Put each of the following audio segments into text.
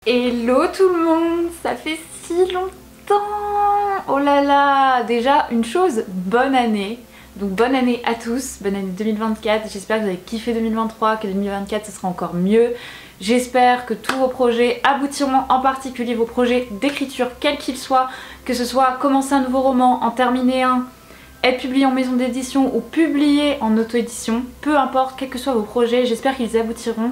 Hello tout le monde, ça fait si longtemps. Oh là là, déjà une chose, bonne année. Donc bonne année à tous, bonne année 2024. J'espère que vous avez kiffé 2023, que 2024 ce sera encore mieux. J'espère que tous vos projets aboutiront, en particulier vos projets d'écriture, quels qu'ils soient, que ce soit commencer un nouveau roman, en terminer un, être publié en maison d'édition ou publié en auto-édition, peu importe, quels que soient vos projets, j'espère qu'ils aboutiront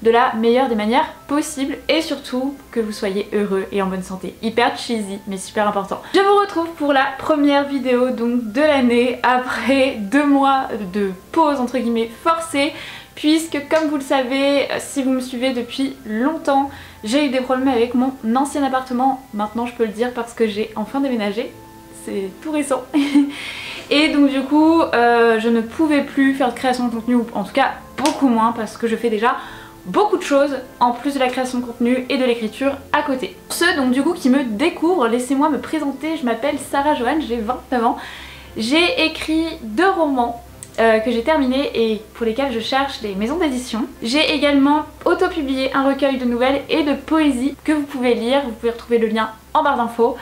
de la meilleure des manières possibles et surtout que vous soyez heureux et en bonne santé. Hyper cheesy mais super important. Je vous retrouve pour la première vidéo donc de l'année après 2 mois de pause entre guillemets forcée, puisque comme vous le savez, si vous me suivez depuis longtemps, j'ai eu des problèmes avec mon ancien appartement. Maintenant je peux le dire parce que j'ai enfin déménagé, c'est tout récent. Et donc du coup je ne pouvais plus faire de création de contenu, ou en tout cas beaucoup moins, parce que je fais déjà beaucoup de choses en plus de la création de contenu et de l'écriture à côté. Pour ceux donc du coup qui me découvrent, laissez-moi me présenter, je m'appelle Sarah Joanne, j'ai 29 ans. J'ai écrit 2 romans que j'ai terminés et pour lesquels je cherche des maisons d'édition. J'ai également auto-publié un recueil de nouvelles et de poésie que vous pouvez lire, vous pouvez retrouver le lien en barre d'infos.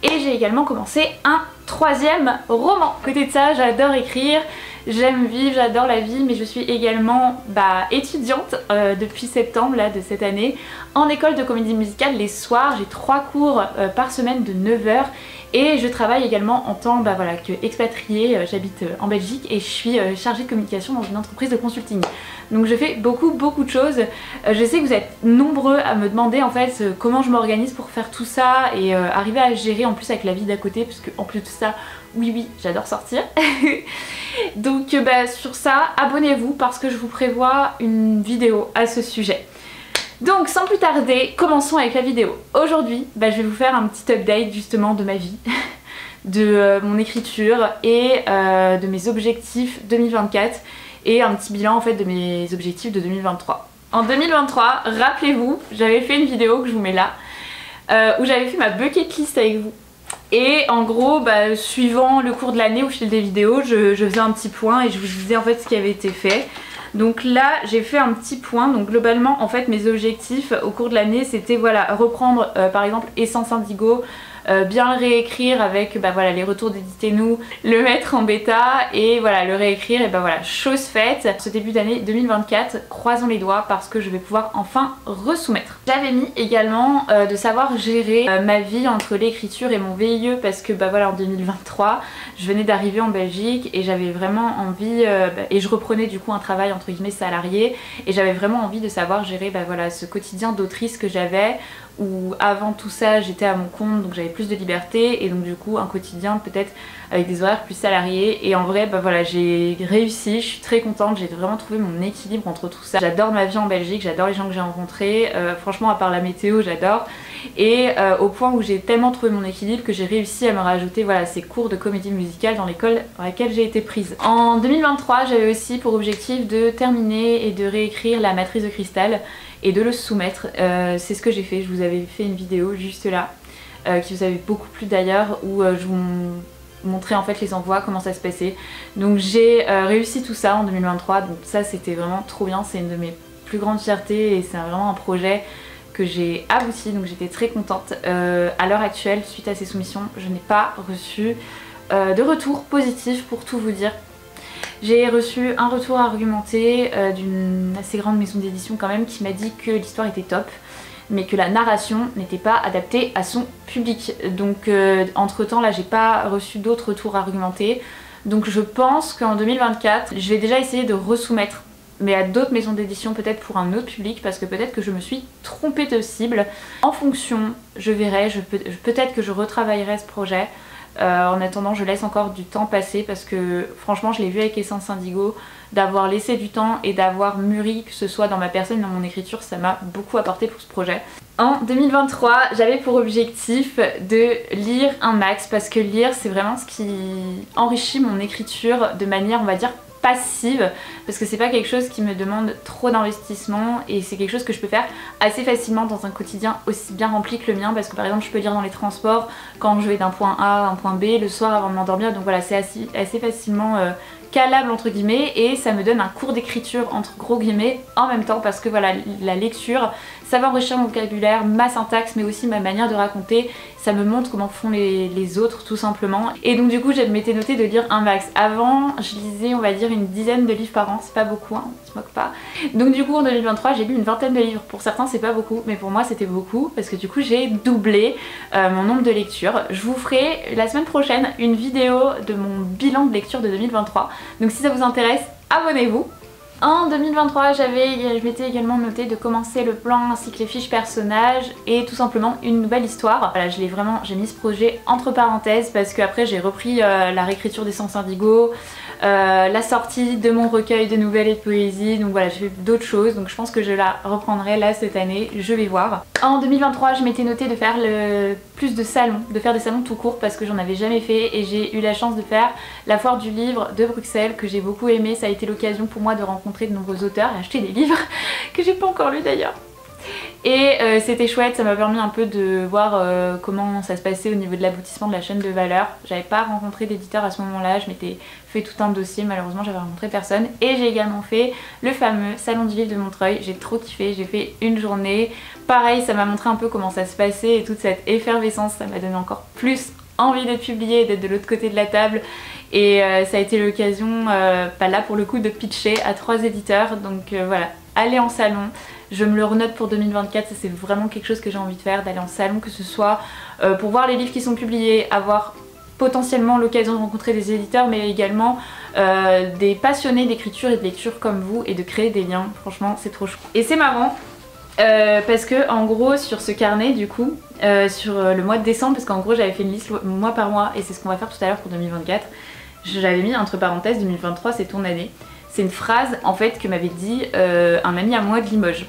Et j'ai également commencé un 3e roman. À côté de ça, j'adore écrire, j'aime vivre, j'adore la vie, mais je suis également étudiante depuis septembre là, de cette année en école de comédie musicale les soirs. J'ai 3 cours par semaine de 9 h et je travaille également en tant qu'expatriée. J'habite en Belgique et je suis chargée de communication dans une entreprise de consulting. Donc je fais beaucoup de choses. Je sais que vous êtes nombreux à me demander en fait comment je m'organise pour faire tout ça et arriver à gérer en plus avec la vie d'à côté, parce que en plus de ça, oui j'adore sortir. Donc sur ça, abonnez-vous parce que je vous prévois une vidéo à ce sujet. Donc sans plus tarder, commençons avec la vidéo. Aujourd'hui, je vais vous faire un petit update justement de ma vie, de mon écriture et de mes objectifs 2024 et un petit bilan en fait de mes objectifs de 2023. En 2023, rappelez-vous, j'avais fait une vidéo que je vous mets là, où j'avais fait ma bucket list avec vous. Et en gros, suivant le cours de l'année au fil des vidéos, je faisais un petit point et je vous disais en fait ce qui avait été fait. Donc là, j'ai fait un petit point. Donc globalement, en fait, mes objectifs au cours de l'année, c'était reprendre par exemple Essence Indigo, bien le réécrire avec les retours d'Éditez-nous, le mettre en bêta et le réécrire, et chose faite. Ce début d'année 2024, croisons les doigts parce que je vais pouvoir enfin resoumettre. J'avais mis également de savoir gérer ma vie entre l'écriture et mon VIE, parce que en 2023 je venais d'arriver en Belgique et j'avais vraiment envie et je reprenais du coup un travail entre guillemets salarié, et j'avais vraiment envie de savoir gérer ce quotidien d'autrice que j'avais, où avant tout ça j'étais à mon compte, donc j'avais plus de liberté, et donc du coup un quotidien peut-être avec des horaires plus salariés. Et en vrai j'ai réussi, je suis très contente, j'ai vraiment trouvé mon équilibre entre tout ça. J'adore ma vie en Belgique, j'adore les gens que j'ai rencontrés, franchement à part la météo j'adore, et au point où j'ai tellement trouvé mon équilibre que j'ai réussi à me rajouter ces cours de comédie musicale dans l'école dans laquelle j'ai été prise. En 2023 j'avais aussi pour objectif de terminer et de réécrire La Matrice de Cristal et de le soumettre. C'est ce que j'ai fait, je vous avais fait une vidéo juste là qui vous avait beaucoup plu d'ailleurs, où je vous montrais en fait les envois, comment ça se passait. Donc j'ai réussi tout ça en 2023, donc ça c'était vraiment trop bien, c'est une de mes plus grandes fiertés et c'est vraiment un projet que j'ai abouti, donc j'étais très contente. À l'heure actuelle, suite à ces soumissions, je n'ai pas reçu de retour positif pour tout vous dire. J'ai reçu un retour argumenté d'une assez grande maison d'édition quand même, qui m'a dit que l'histoire était top, mais que la narration n'était pas adaptée à son public. Donc entre temps là j'ai pas reçu d'autres retours argumentés, donc je pense qu'en 2024 je vais déjà essayer de resoumettre, mais à d'autres maisons d'édition, peut-être pour un autre public, parce que peut-être que je me suis trompée de cible. En fonction, je verrai, peut-être que je retravaillerai ce projet. En attendant, je laisse encore du temps passer, parce que franchement je l'ai vu avec Essence Indigo, d'avoir laissé du temps et d'avoir mûri, que ce soit dans ma personne, dans mon écriture, ça m'a beaucoup apporté pour ce projet. En 2023, j'avais pour objectif de lire un max, parce que lire c'est vraiment ce qui enrichit mon écriture de manière, on va dire, passive, parce que c'est pas quelque chose qui me demande trop d'investissement et c'est quelque chose que je peux faire assez facilement dans un quotidien aussi bien rempli que le mien, parce que par exemple je peux lire dans les transports quand je vais d'un point A à un point B le soir avant de m'endormir, donc voilà, c'est assez facilement calable entre guillemets et ça me donne un cours d'écriture entre gros guillemets en même temps parce que voilà, la lecture ça va enrichir mon vocabulaire, ma syntaxe mais aussi ma manière de raconter, ça me montre comment font les autres tout simplement. Et donc du coup je m'étais noté de lire un max. Avant je lisais on va dire une dizaine de livres par an, c'est pas beaucoup hein, on se moque pas. Donc du coup en 2023 j'ai lu une vingtaine de livres, pour certains c'est pas beaucoup mais pour moi c'était beaucoup parce que du coup j'ai doublé mon nombre de lectures. Je vous ferai la semaine prochaine une vidéo de mon bilan de lecture de 2023, donc si ça vous intéresse abonnez-vous. En 2023, je m'étais également noté de commencer le plan ainsi que les fiches personnages et tout simplement une nouvelle histoire. Voilà, j'ai mis ce projet entre parenthèses parce qu'après j'ai repris la réécriture des Sens Indigo, la sortie de mon recueil de nouvelles et de poésie, donc voilà j'ai fait d'autres choses donc je pense que je la reprendrai là cette année, je vais voir. En 2023 je m'étais noté de faire plus de salons, de faire des salons tout court parce que j'en avais jamais fait et j'ai eu la chance de faire la foire du livre de Bruxelles que j'ai beaucoup aimé, ça a été l'occasion pour moi de rencontrer de nombreux auteurs et acheter des livres que j'ai pas encore lus d'ailleurs. Et c'était chouette, ça m'a permis un peu de voir comment ça se passait au niveau de l'aboutissement de la chaîne de valeur. J'avais pas rencontré d'éditeur à ce moment-là, je m'étais fait tout un dossier, malheureusement j'avais rencontré personne. Et j'ai également fait le fameux salon du livre de Montreuil, j'ai trop kiffé, j'ai fait une journée. Pareil, ça m'a montré un peu comment ça se passait et toute cette effervescence, ça m'a donné encore plus envie d'être publiée, d'être de l'autre côté de la table. Et ça a été l'occasion, pas là pour le coup, de pitcher à 3 éditeurs. Donc voilà, aller en salon. Je me le renote pour 2024, ça c'est vraiment quelque chose que j'ai envie de faire, d'aller en salon, que ce soit pour voir les livres qui sont publiés, avoir potentiellement l'occasion de rencontrer des éditeurs, mais également des passionnés d'écriture et de lecture comme vous et de créer des liens. Franchement, c'est trop chouette. Et c'est marrant. Parce que en gros sur ce carnet du coup sur le mois de décembre, parce qu'en gros j'avais fait une liste mois par mois et c'est ce qu'on va faire tout à l'heure pour 2024, j'avais mis entre parenthèses 2023 c'est ton année. C'est une phrase en fait que m'avait dit un ami à moi de Limoges.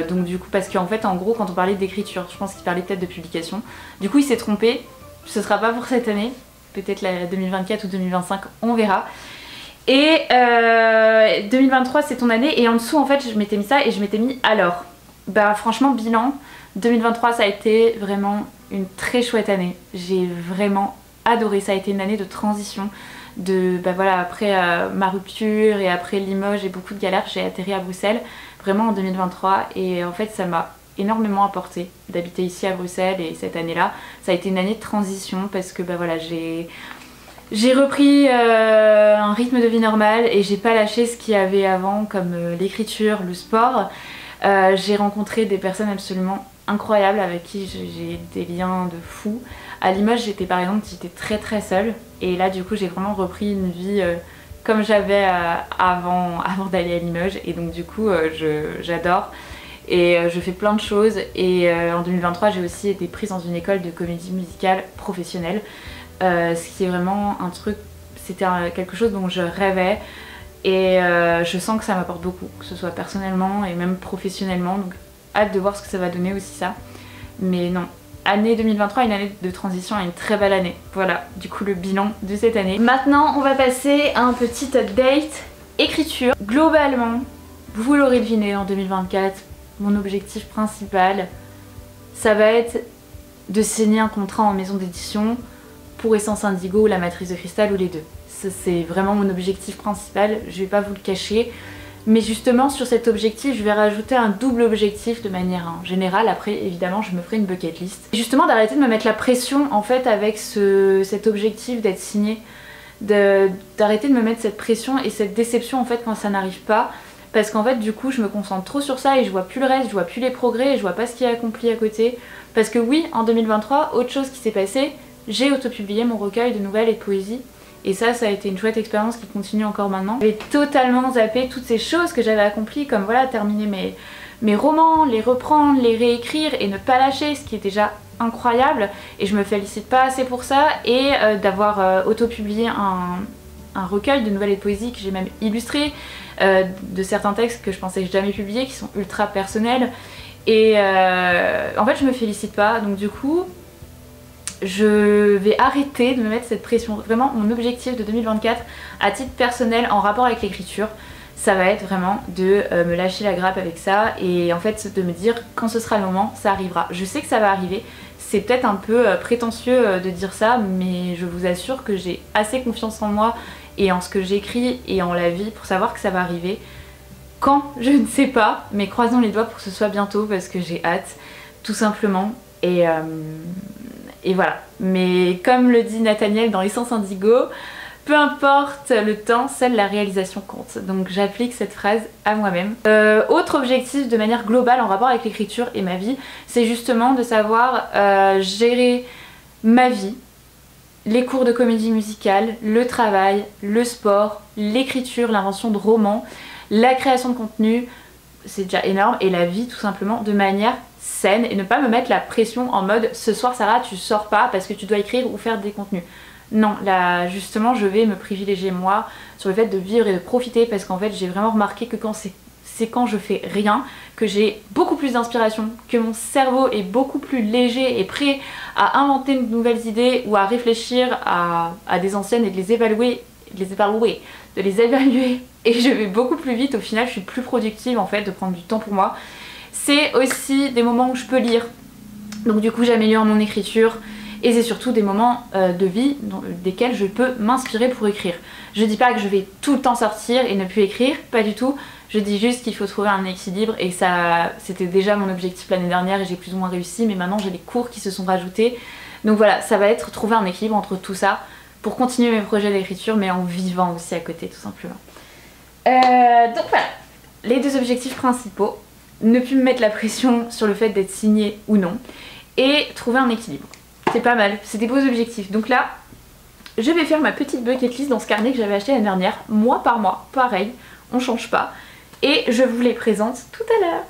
Donc du coup parce qu'en fait en gros quand on parlait d'écriture, je pense qu'il parlait peut-être de publication, du coup il s'est trompé, ce sera pas pour cette année, peut-être la 2024 ou 2025, on verra. Et 2023 c'est ton année et en dessous en fait je m'étais mis ça et je m'étais mis alors. Bah franchement bilan, 2023 ça a été vraiment une très chouette année, j'ai vraiment adoré, ça a été une année de transition, bah voilà après ma rupture et après Limoges et beaucoup de galères, j'ai atterri à Bruxelles vraiment en 2023 et en fait ça m'a énormément apporté d'habiter ici à Bruxelles et cette année là, ça a été une année de transition parce que bah voilà j'ai repris un rythme de vie normal et j'ai pas lâché ce qu'il y avait avant comme l'écriture, le sport. J'ai rencontré des personnes absolument incroyables avec qui j'ai des liens de fou. À Limoges j'étais par exemple très seule et là du coup j'ai vraiment repris une vie comme j'avais avant d'aller à Limoges et donc du coup j'adore et je fais plein de choses et en 2023 j'ai aussi été prise dans une école de comédie musicale professionnelle, ce qui est vraiment un truc, c'était quelque chose dont je rêvais. Et je sens que ça m'apporte beaucoup, que ce soit personnellement et même professionnellement, donc hâte de voir ce que ça va donner aussi ça. Mais non, année 2023, une année de transition et une très belle année. Voilà, du coup le bilan de cette année. Maintenant on va passer à un petit update écriture. Globalement, vous l'aurez deviné en 2024, mon objectif principal, ça va être de signer un contrat en maison d'édition pour Essence Indigo ou La Matrice de Cristal ou les deux. C'est vraiment mon objectif principal, je vais pas vous le cacher. Mais justement sur cet objectif, je vais rajouter un double objectif de manière générale. Après évidemment je me ferai une bucket list. Et justement d'arrêter de me mettre la pression en fait avec cet objectif d'être signé. D'arrêter de me mettre cette pression et cette déception en fait quand ça n'arrive pas. Parce qu'en fait du coup je me concentre trop sur ça et je vois plus le reste, je vois plus les progrès et je vois pas ce qui est accompli à côté. Parce que oui, en 2023, autre chose qui s'est passé, j'ai autopublié mon recueil de nouvelles et de poésie. Et ça a été une chouette expérience qui continue encore maintenant. J'ai totalement zappé toutes ces choses que j'avais accomplies, comme voilà, terminer mes romans, les reprendre, les réécrire et ne pas lâcher, ce qui est déjà incroyable. Et je me félicite pas assez pour ça. Et d'avoir autopublié un recueil de nouvelles et de poésie que j'ai même illustré, de certains textes que je pensais jamais publier, qui sont ultra personnels. Et en fait je me félicite pas, donc du coup je vais arrêter de me mettre cette pression. Vraiment mon objectif de 2024 à titre personnel en rapport avec l'écriture, ça va être vraiment de me lâcher la grappe avec ça et en fait de me dire quand ce sera le moment ça arrivera. Je sais que ça va arriver, c'est peut-être un peu prétentieux de dire ça mais je vous assure que j'ai assez confiance en moi et en ce que j'écris et en la vie pour savoir que ça va arriver. Quand, je ne sais pas, mais croisons les doigts pour que ce soit bientôt parce que j'ai hâte, tout simplement. Et voilà. Mais comme le dit Nathaniel dans Essence Indigo, peu importe le temps, seule la réalisation compte. Donc j'applique cette phrase à moi-même. Autre objectif de manière globale en rapport avec l'écriture et ma vie, c'est justement de savoir gérer ma vie, les cours de comédie musicale, le travail, le sport, l'écriture, l'invention de romans, la création de contenu, c'est déjà énorme, et la vie tout simplement de manière saine et ne pas me mettre la pression en mode ce soir Sarah tu sors pas parce que tu dois écrire ou faire des contenus. Non, là justement je vais me privilégier moi sur le fait de vivre et de profiter parce qu'en fait j'ai vraiment remarqué que c'est quand je fais rien que j'ai beaucoup plus d'inspiration, que mon cerveau est beaucoup plus léger et prêt à inventer de nouvelles idées ou à réfléchir à des anciennes et de les évaluer, et je vais beaucoup plus vite. Au final je suis plus productive en fait de prendre du temps pour moi. C'est aussi des moments où je peux lire, donc du coup j'améliore mon écriture, et c'est surtout des moments de vie desquels je peux m'inspirer pour écrire. Je dis pas que je vais tout le temps sortir et ne plus écrire, pas du tout, je dis juste qu'il faut trouver un équilibre, et ça c'était déjà mon objectif l'année dernière et j'ai plus ou moins réussi, mais maintenant j'ai les cours qui se sont rajoutés, donc voilà, ça va être trouver un équilibre entre tout ça pour continuer mes projets d'écriture mais en vivant aussi à côté tout simplement. Donc voilà, les deux objectifs principaux, ne plus me mettre la pression sur le fait d'être signée ou non, et trouver un équilibre. C'est pas mal, c'est des beaux objectifs. Donc là, je vais faire ma petite bucket list dans ce carnet que j'avais acheté l'année dernière, mois par mois, pareil, on change pas, et je vous les présente tout à l'heure.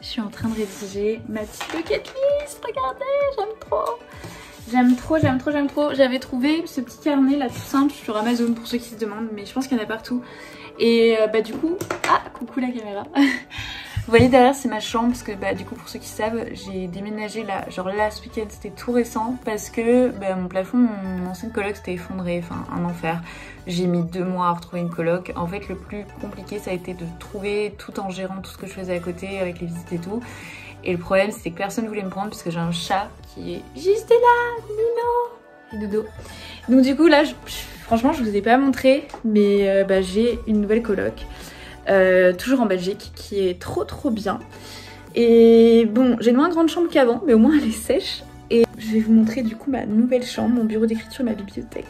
Je suis en train de rédiger ma petite bucket list, regardez, j'aime trop. J'aime trop, j'aime trop, j'aime trop. J'avais trouvé ce petit carnet là tout simple sur Amazon pour ceux qui se demandent, mais je pense qu'il y en a partout. Et bah du coup, ah coucou la caméra. Vous voyez derrière c'est ma chambre parce que bah du coup pour ceux qui savent j'ai déménagé là, genre là ce week-end c'était tout récent parce que bah, mon plafond, mon ancienne coloc s'était effondré, enfin un enfer. J'ai mis 2 mois à retrouver une coloc. En fait le plus compliqué ça a été de trouver tout en gérant tout ce que je faisais à côté avec les visites et tout. Et le problème c'est que personne voulait me prendre parce que j'ai un chat qui est juste là, Nino et Dodo. Donc du coup là franchement je vous ai pas montré mais bah, j'ai une nouvelle coloc. Toujours en Belgique, qui est trop bien. Et bon, j'ai une moins grande chambre qu'avant, mais au moins elle est sèche. Et je vais vous montrer du coup ma nouvelle chambre, mon bureau d'écriture et ma bibliothèque.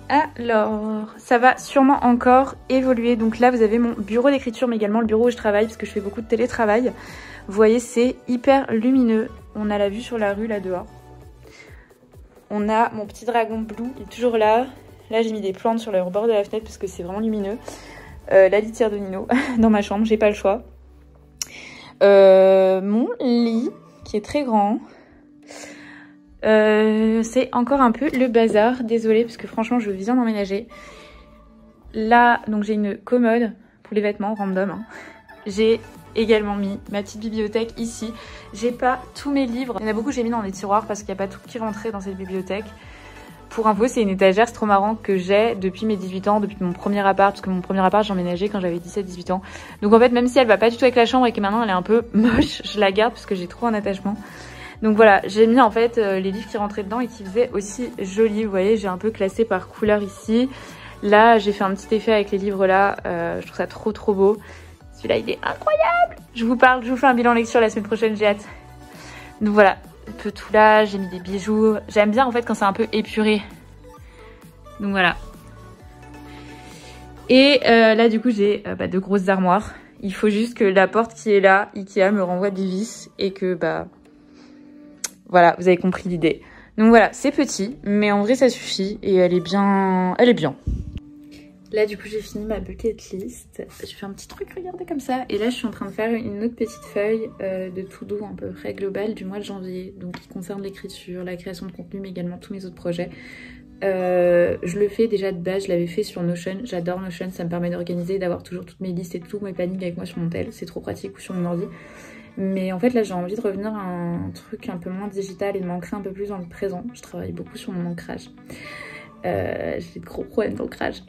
Alors, ça va sûrement encore évoluer. Donc là, vous avez mon bureau d'écriture, mais également le bureau où je travaille, parce que je fais beaucoup de télétravail. Vous voyez, c'est hyper lumineux. On a la vue sur la rue là dehors. On a mon petit dragon blue, il est toujours là. Là, j'ai mis des plantes sur le bord de la fenêtre parce que c'est vraiment lumineux. La litière de Nino dans ma chambre, j'ai pas le choix. Mon lit qui est très grand. C'est encore un peu le bazar, désolée parce que franchement je viens d'emménager. Là donc j'ai une commode pour les vêtements random. Hein. J'ai également mis ma petite bibliothèque ici. J'ai pas tous mes livres. Il y en a beaucoup que j'ai mis dans des tiroirs parce qu'il n'y a pas tout qui rentrait dans cette bibliothèque. Pour info, c'est une étagère, c'est trop marrant, que j'ai depuis mes 18 ans, depuis mon premier appart, parce que mon premier appart, j'ai emménagé quand j'avais 17-18 ans. Donc en fait, même si elle va pas du tout avec la chambre et que maintenant elle est un peu moche, je la garde parce que j'ai trop un attachement. Donc voilà, j'ai mis en fait les livres qui rentraient dedans et qui faisaient aussi joli. Vous voyez, j'ai un peu classé par couleur ici. Là, j'ai fait un petit effet avec les livres là, je trouve ça trop beau. Celui-là, il est incroyable. Je vous fais un bilan lecture la semaine prochaine, j'ai hâte. Donc voilà. Un peu tout là, j'ai mis des bijoux. J'aime bien en fait quand c'est un peu épuré. Donc voilà. Et là du coup j'ai de grosses armoires. Il faut juste que la porte qui est là, Ikea, me renvoie des vis et que bah voilà, vous avez compris l'idée. Donc voilà, c'est petit, mais en vrai ça suffit et elle est bien. Là du coup j'ai fini ma bucket list. Je fais un petit truc, regardez comme ça. Et là je suis en train de faire une autre petite feuille de tout doux à peu près globale du mois de janvier. Donc qui concerne l'écriture, la création de contenu mais également tous mes autres projets. Je le fais déjà de base, je l'avais fait sur Notion. J'adore Notion, ça me permet d'organiser, d'avoir toujours toutes mes listes et tous mes plannings avec moi sur mon tel. C'est trop pratique, ou sur mon ordi. Mais en fait là j'ai envie de revenir à un truc un peu moins digital et de m'ancrer un peu plus dans le présent. Je travaille beaucoup sur mon ancrage. J'ai de gros problèmes d'ancrage.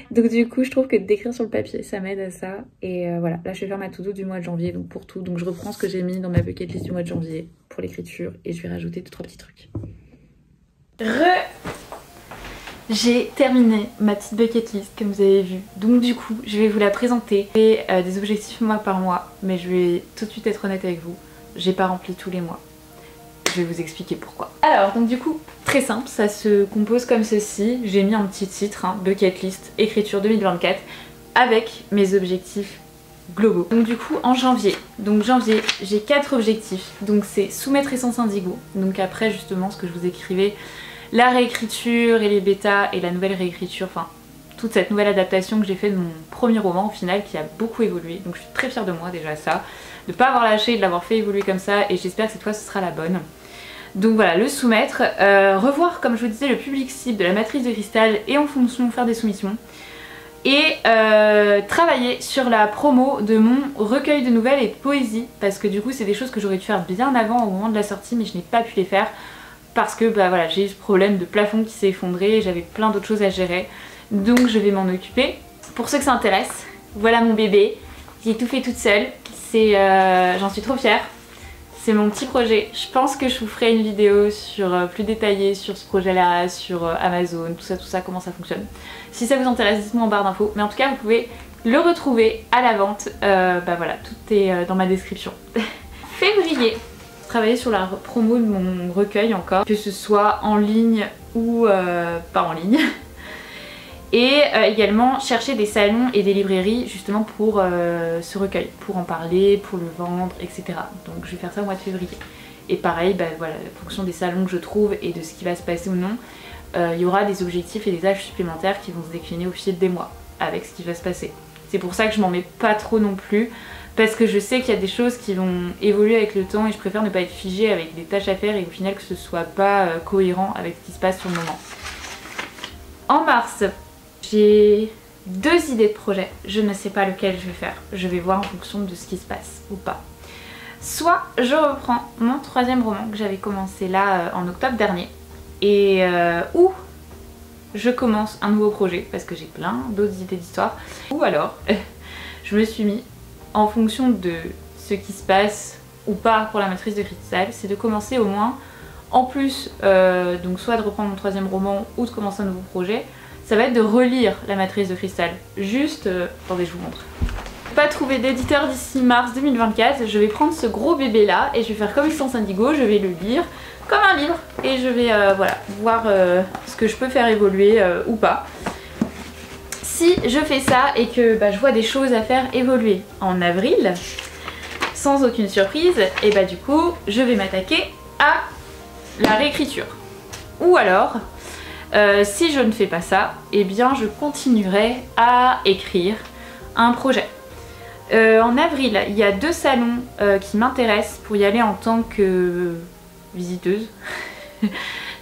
Donc du coup, je trouve que d'écrire sur le papier, ça m'aide à ça. Et voilà, là je vais faire ma to-do du mois de janvier, donc pour tout. Donc je reprends ce que j'ai mis dans ma bucket list du mois de janvier pour l'écriture et je vais rajouter 2-3 petits trucs. J'ai terminé ma petite bucket list comme vous avez vu. Donc du coup, je vais vous la présenter. J'ai des objectifs mois par mois, mais je vais tout de suite être honnête avec vous. J'ai pas rempli tous les mois. Je vais vous expliquer pourquoi. Alors, donc du coup, très simple, ça se compose comme ceci. J'ai mis un petit titre, hein, bucket list, écriture 2024, avec mes objectifs globaux. Donc du coup, en janvier, j'ai 4 objectifs. Donc c'est soumettre Essence Indigo. Donc après, justement, ce que je vous écrivais, la réécriture et les bêtas et la nouvelle réécriture, enfin, toute cette nouvelle adaptation que j'ai fait de mon premier roman au final, qui a beaucoup évolué. Donc je suis très fière de moi déjà ça, de ne pas avoir lâché, de l'avoir fait évoluer comme ça, et j'espère que cette fois ce sera la bonne. Donc voilà, le soumettre, revoir comme je vous disais le public cible de la matrice de cristal et en fonction faire des soumissions. Et travailler sur la promo de mon recueil de nouvelles et de poésie, parce que du coup c'est des choses que j'aurais dû faire bien avant au moment de la sortie, mais je n'ai pas pu les faire parce que bah voilà, j'ai eu ce problème de plafond qui s'est effondré et j'avais plein d'autres choses à gérer. Donc je vais m'en occuper. Pour ceux que ça intéresse, voilà mon bébé. J'ai tout fait toute seule. J'en suis trop fière. C'est mon petit projet. Je pense que je vous ferai une vidéo plus détaillée sur ce projet-là, sur Amazon, tout ça, comment ça fonctionne. Si ça vous intéresse, dites-moi en barre d'infos. Mais en tout cas, vous pouvez le retrouver à la vente. Bah voilà, tout est dans ma description. Février, travailler sur la promo de mon recueil encore, que ce soit en ligne ou pas en ligne. Et également chercher des salons et des librairies justement pour ce recueil, pour en parler, pour le vendre, etc. Donc je vais faire ça au mois de février. Et pareil, bah, voilà, en fonction des salons que je trouve et de ce qui va se passer ou non, il y aura des objectifs et des âges supplémentaires qui vont se décliner au fil des mois avec ce qui va se passer. C'est pour ça que je m'en mets pas trop non plus, parce que je sais qu'il y a des choses qui vont évoluer avec le temps et je préfère ne pas être figée avec des tâches à faire et au final que ce soit pas cohérent avec ce qui se passe sur le moment. En mars, j'ai 2 idées de projet, je ne sais pas lequel je vais faire, je vais voir en fonction de ce qui se passe ou pas. Soit je reprends mon 3e roman que j'avais commencé là en octobre dernier, et ou je commence un nouveau projet parce que j'ai plein d'autres idées d'histoire, ou alors je me suis mis en fonction de ce qui se passe ou pas pour la matrice de cristal, c'est de commencer au moins, en plus donc soit de reprendre mon 3e roman ou de commencer un nouveau projet, ça va être de relire la matrice de cristal. Juste, attendez, je vous montre. Pas trouvé d'éditeur d'ici mars 2024, je vais prendre ce gros bébé là et je vais faire comme Essence Indigo, je vais le lire comme un livre et je vais voilà, voir ce que je peux faire évoluer ou pas. Si je fais ça et que bah, je vois des choses à faire évoluer en avril, sans aucune surprise, et bah du coup je vais m'attaquer à la réécriture. Ou alors, si je ne fais pas ça, eh bien je continuerai à écrire un projet. En avril, il y a 2 salons qui m'intéressent pour y aller en tant que visiteuse. Je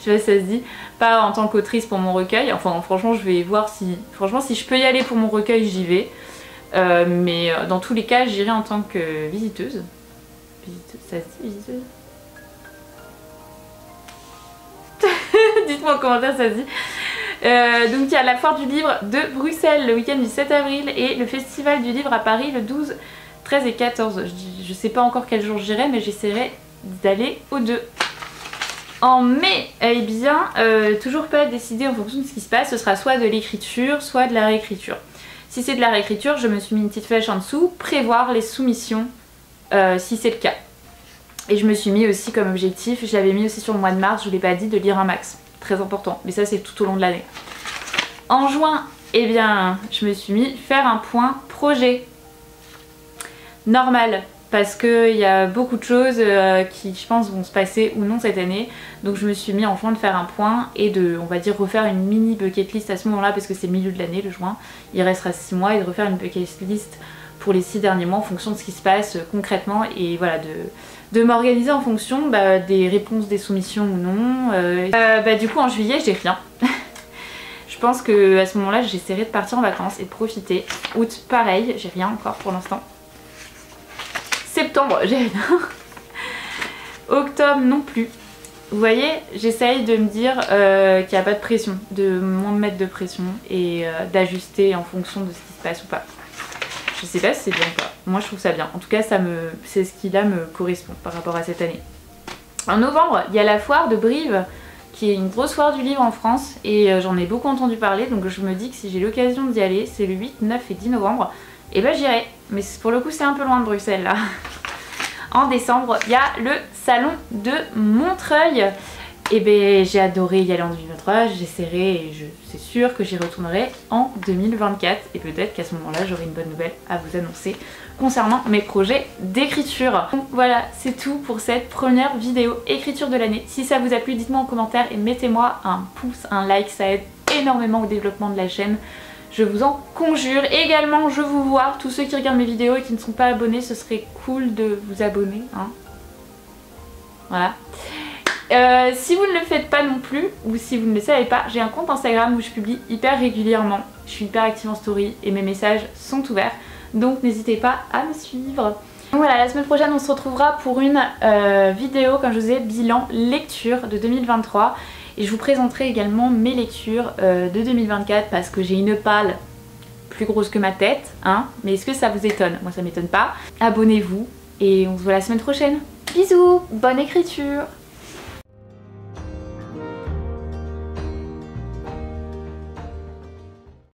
sais pas si ça se dit, pas en tant qu'autrice pour mon recueil. Enfin franchement je vais voir si je peux y aller pour mon recueil, j'y vais. Mais dans tous les cas j'irai en tant que visiteuse. Visiteuse, ça se dit visiteuse? Dites-moi en commentaire ça se dit. Donc il y a la foire du livre de Bruxelles le week-end du 7 avril et le festival du livre à Paris le 12, 13 et 14. Je sais pas encore quel jour j'irai mais j'essaierai d'aller aux 2. En mai, eh bien, toujours pas décidé en fonction de ce qui se passe, ce sera soit de l'écriture, soit de la réécriture. Si c'est de la réécriture, je me suis mis une petite flèche en dessous, prévoir les soumissions si c'est le cas. Et je me suis mis aussi comme objectif, je l'avais mis aussi sur le mois de mars, je vous l'ai pas dit, de lire un max. Très important, mais ça c'est tout au long de l'année. En juin, eh bien, je me suis mis faire un point projet. Normal. Parce qu'il y a beaucoup de choses qui je pense vont se passer ou non cette année, donc je me suis mis en juin de faire un point et de, on va dire, refaire une mini bucket list à ce moment là parce que c'est le milieu de l'année, le juin, il restera 6 mois, et de refaire une bucket list pour les 6 derniers mois en fonction de ce qui se passe concrètement et voilà, de m'organiser en fonction des réponses des soumissions ou non. Du coup en juillet j'ai rien. Je pense que à ce moment là j'essaierai de partir en vacances et de profiter. Août pareil, j'ai rien encore pour l'instant. Septembre, j'ai rien. Octobre non plus. Vous voyez, j'essaye de me dire qu'il n'y a pas de pression, de moins me mettre de pression et d'ajuster en fonction de ce qui se passe ou pas. Je sais pas si c'est bien ou pas. Moi je trouve ça bien. En tout cas c'est ce qui là me correspond par rapport à cette année. En novembre, il y a la foire de Brive qui est une grosse foire du livre en France et j'en ai beaucoup entendu parler, donc je me dis que si j'ai l'occasion d'y aller, c'est le 8, 9 et 10 novembre, et ben j'irai. Mais pour le coup c'est un peu loin de Bruxelles là. En décembre, il y a le salon de Montreuil. Et ben j'ai adoré y aller en 2023, j'essaierai et c'est sûr que j'y retournerai en 2024. Et peut-être qu'à ce moment-là, j'aurai une bonne nouvelle à vous annoncer concernant mes projets d'écriture. Donc voilà, c'est tout pour cette première vidéo écriture de l'année. Si ça vous a plu, dites-moi en commentaire et mettez-moi un pouce, un like, ça aide énormément au développement de la chaîne. Je vous en conjure. Et également, je vous vois, tous ceux qui regardent mes vidéos et qui ne sont pas abonnés, ce serait cool de vous abonner. Hein. Voilà. Si vous ne le faites pas non plus, ou si vous ne le savez pas, j'ai un compte Instagram où je publie hyper régulièrement. Je suis hyper active en story et mes messages sont ouverts. Donc n'hésitez pas à me suivre. Donc voilà, la semaine prochaine on se retrouvera pour une vidéo, comme je vous ai, bilan lecture de 2023. Et je vous présenterai également mes lectures de 2024 parce que j'ai une palle plus grosse que ma tête. Hein. Mais est-ce que ça vous étonne? Moi ça m'étonne pas. Abonnez-vous et on se voit la semaine prochaine. Bisous, bonne écriture!